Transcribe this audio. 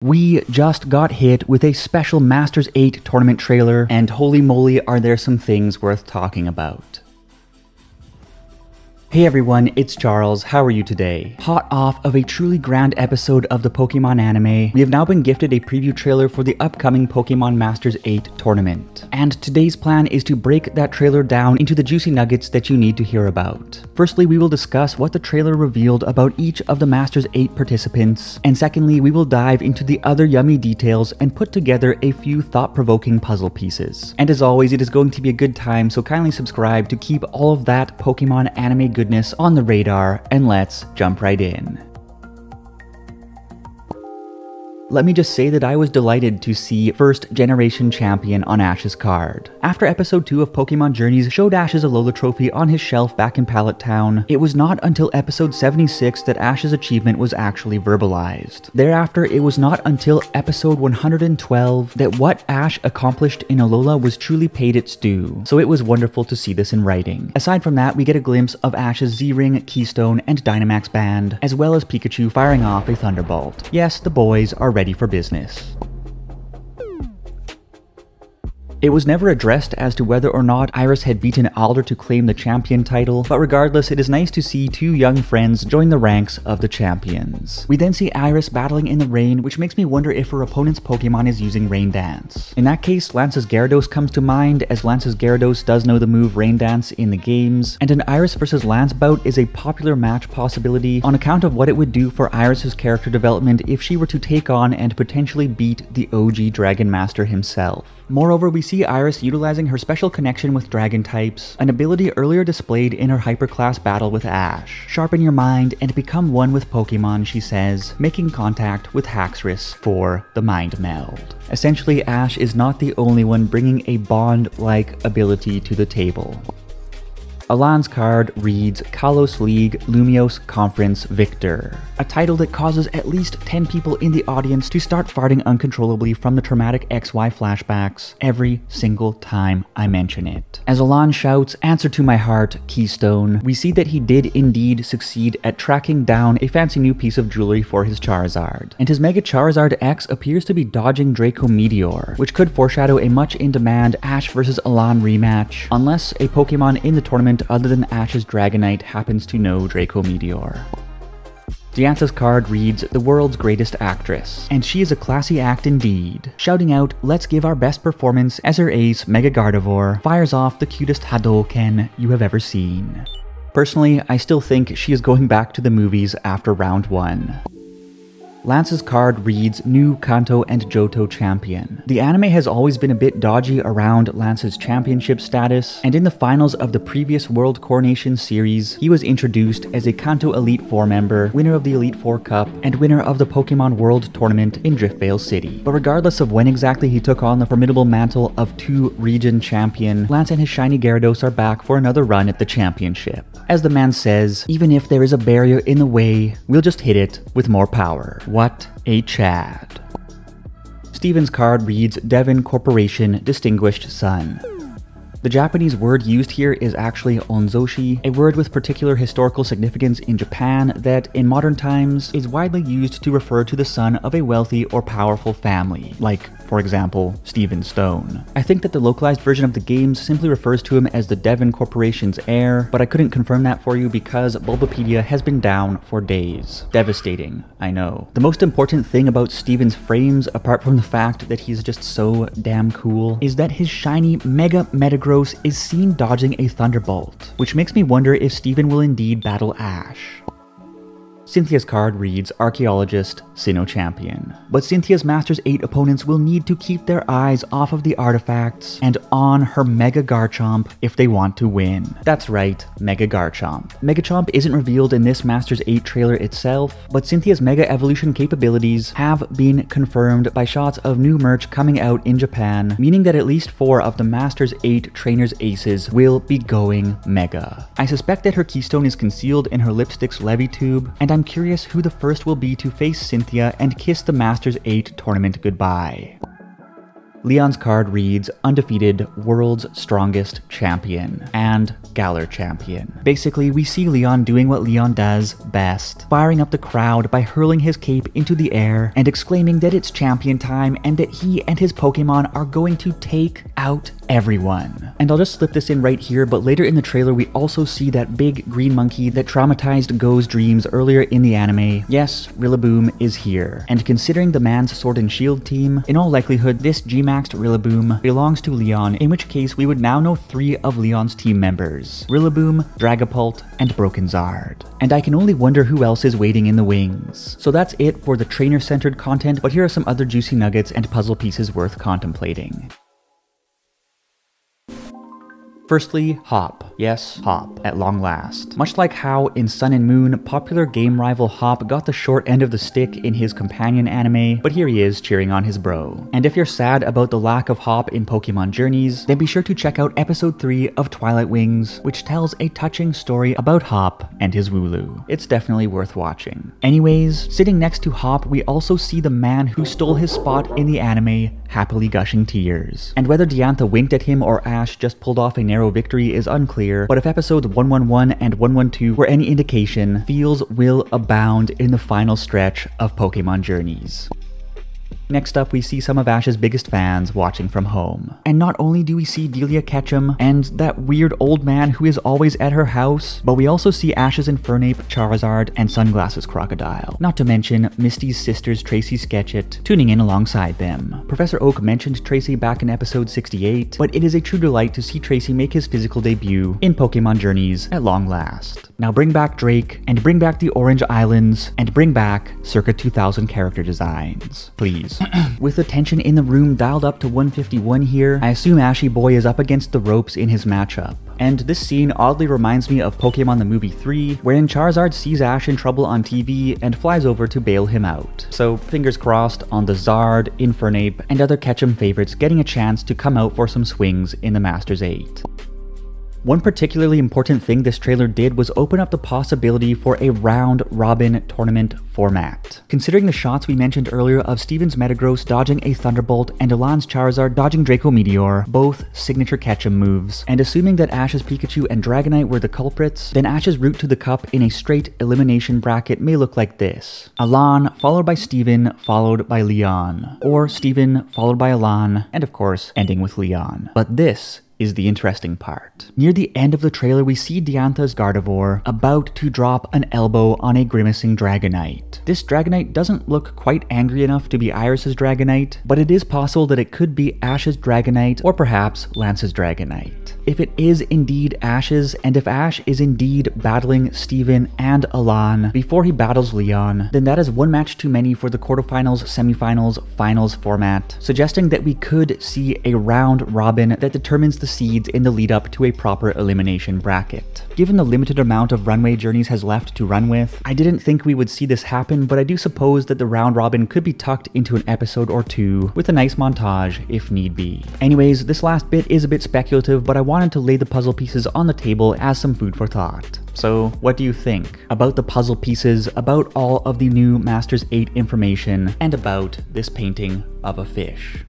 We just got hit with a special Masters 8 tournament trailer, and holy moly are there some things worth talking about. Hey everyone, it's Charles. How are you today? Hot off of a truly grand episode of the Pokemon anime, we have now been gifted a preview trailer for the upcoming Pokemon Masters 8 tournament. And today's plan is to break that trailer down into the juicy nuggets that you need to hear about. Firstly, we will discuss what the trailer revealed about each of the Masters 8 participants, and secondly, we will dive into the other yummy details and put together a few thought-provoking puzzle pieces. And as always, it is going to be a good time, so kindly subscribe to keep all of that Pokemon anime goodness on the radar, and let's jump right in. Let me just say that I was delighted to see first generation champion on Ash's card. After episode 2 of Pokemon Journeys showed Ash's ALOLA trophy on his shelf back in Pallet Town, it was not until episode 76 that Ash's achievement was actually verbalized. Thereafter, it was not until episode 112 that what Ash accomplished in ALOLA was truly paid its due, so it was wonderful to see this in writing. Aside from that, we get a glimpse of Ash's Z-Ring, Keystone, and Dynamax band, as well as Pikachu firing off a Thunderbolt. Yes, the boys are ready for business. It was never addressed as to whether or not Iris had beaten Alder to claim the champion title, but regardless, it is nice to see two young friends join the ranks of the champions. We then see Iris battling in the rain, which makes me wonder if her opponent's Pokemon is using Rain Dance. In that case, Lance's Gyarados comes to mind, as Lance's Gyarados does know the move Rain Dance in the games, and an Iris versus Lance bout is a popular match possibility on account of what it would do for Iris's character development if she were to take on and potentially beat the OG Dragon Master himself. Moreover, we see Iris utilizing her special connection with dragon types, an ability earlier displayed in her hyperclass battle with Ash. Sharpen your mind and become one with Pokemon, she says, making contact with Haxorus for the Mind Meld. Essentially, Ash is not the only one bringing a bond-like ability to the table. Alan's card reads KALOS League LUMIOSE Conference Victor, a title that causes at least 10 people in the audience to start farting uncontrollably from the traumatic XY flashbacks every single time I mention it. As Alan shouts, "Answer to my heart, Keystone," we see that he did indeed succeed at tracking down a fancy new piece of jewelry for his Charizard, and his Mega Charizard X appears to be dodging Draco Meteor, which could foreshadow a much in-demand Ash vs Alan rematch, unless a Pokemon in the tournament other than Ash's Dragonite happens to know Draco Meteor. Diantha's card reads the world's greatest actress, and she is a classy act indeed, shouting out, "Let's give our best performance," as her ace, Mega Gardevoir, fires off the cutest Hadouken you have ever seen. Personally, I still think she is going back to the movies after round 1. Lance's card reads New KANTO and JOHTO Champion. The anime has always been a bit dodgy around Lance's championship status, and in the finals of the previous World Coronation series, he was introduced as a KANTO Elite 4 member, winner of the Elite 4 Cup, and winner of the Pokemon World Tournament in Driftvale City. But regardless of when exactly he took on the formidable mantle of 2-region champion, Lance and his shiny Gyarados are back for another run at the championship. As the man says, even if there is a barrier in the way, we'll just hit it with more power. What a Chad. Steven's card reads Devon Corporation Distinguished Son. The Japanese word used here is actually onzoshi, a word with particular historical significance in Japan that, in modern times, is widely used to refer to the son of a wealthy or powerful family, like, for example, Steven Stone. I think that the localized version of the games simply refers to him as the Devon Corporation's heir, but I couldn't confirm that for you because Bulbapedia has been down for days. Devastating, I know. The most important thing about Steven's frames, apart from the fact that he's just so damn cool, is that his shiny Mega Metagross is seen dodging a Thunderbolt, which makes me wonder if Steven will indeed battle Ash. Cynthia's card reads Archaeologist, Sinnoh Champion. But Cynthia's Masters 8 opponents will need to keep their eyes off of the artifacts and on her Mega Garchomp if they want to win. That's right, Mega Garchomp. Megachomp isn't revealed in this Masters 8 trailer itself, but Cynthia's Mega Evolution capabilities have been confirmed by shots of new merch coming out in Japan, meaning that at least 4 of the Masters 8 trainers' aces will be going Mega. I suspect that her Keystone is concealed in her Lipstick's Levy Tube, and I'm curious who the first will be to face Cynthia and kiss the Masters 8 tournament goodbye. Leon's card reads Undefeated, World's Strongest Champion, and GALAR Champion. Basically, we see Leon doing what Leon does best, firing up the crowd by hurling his cape into the air and exclaiming that it's champion time and that he and his Pokemon are going to take out everyone. And I'll just slip this in right here, but later in the trailer we also see that big green monkey that traumatized Go's dreams earlier in the anime. Yes, Rillaboom is here. And considering the man's Sword and Shield team, in all likelihood this G-Maxed Rillaboom belongs to Leon, in which case we would now know 3 of Leon's team members: Rillaboom, Dragapult, and Broken Zard. And I can only wonder who else is waiting in the wings. So that's it for the trainer-centered content, but here are some other juicy nuggets and puzzle pieces worth contemplating. Firstly, Hop. Yes, Hop, at long last. Much like how in Sun and Moon, popular game rival Hop got the short end of the stick in his companion anime, but here he is cheering on his bro. And if you're sad about the lack of Hop in Pokemon Journeys, then be sure to check out episode 3 of Twilight Wings, which tells a touching story about Hop and his Wooloo. It's definitely worth watching. Anyways, sitting next to Hop, we also see the man who stole his spot in the anime, happily gushing tears. And whether Diantha winked at him or Ash just pulled off a narrow victory is unclear, but if episodes 111 and 112 were any indication, feels will abound in the final stretch of Pokemon Journeys. Next up, we see some of Ash's biggest fans watching from home. And not only do we see Delia Ketchum and that weird old man who is always at her house, but we also see Ash's Infernape, Charizard, and Sunglasses Crocodile. Not to mention Misty's sisters Tracy Sketchit tuning in alongside them. Professor Oak mentioned Tracy back in episode 68, but it is a true delight to see Tracy make his physical debut in Pokemon Journeys at long last. Now bring back Drake, and bring back the Orange Islands, and bring back circa 2000 character designs, please. With the tension in the room dialed up to 151 here, I assume Ashy Boy is up against the ropes in his matchup. And this scene oddly reminds me of Pokemon the Movie 3, wherein Charizard sees Ash in trouble on TV and flies over to bail him out. So fingers crossed on the Zard, Infernape, and other Ketchum favorites getting a chance to come out for some swings in the Masters 8. One particularly important thing this trailer did was open up the possibility for a round-robin tournament format. Considering the shots we mentioned earlier of Steven's Metagross dodging a Thunderbolt and Elan's Charizard dodging Draco Meteor, both signature Ketchum moves, and assuming that Ash's Pikachu and Dragonite were the culprits, then Ash's route to the cup in a straight elimination bracket may look like this: Elan followed by Steven followed by Leon, or Steven followed by Elan, and of course ending with Leon. But this is the interesting part. Near the end of the trailer, we see Diantha's Gardevoir about to drop an elbow on a grimacing Dragonite. This Dragonite doesn't look quite angry enough to be Iris's Dragonite, but it is possible that it could be Ash's Dragonite or perhaps Lance's Dragonite. If it is indeed Ash's, and if Ash is indeed battling Steven and Elan before he battles Leon, then that is one match too many for the quarterfinals, semifinals, finals format, suggesting that we could see a round robin that determines the seeds in the lead up to a proper elimination bracket. Given the limited amount of runway Journeys has left to run with, I didn't think we would see this happen, but I do suppose that the round robin could be tucked into an episode or two with a nice montage if need be. Anyways, this last bit is a bit speculative, but I wanted to lay the puzzle pieces on the table as some food for thought. So what do you think about the puzzle pieces, about all of the new Masters 8 information, and about this painting of a fish?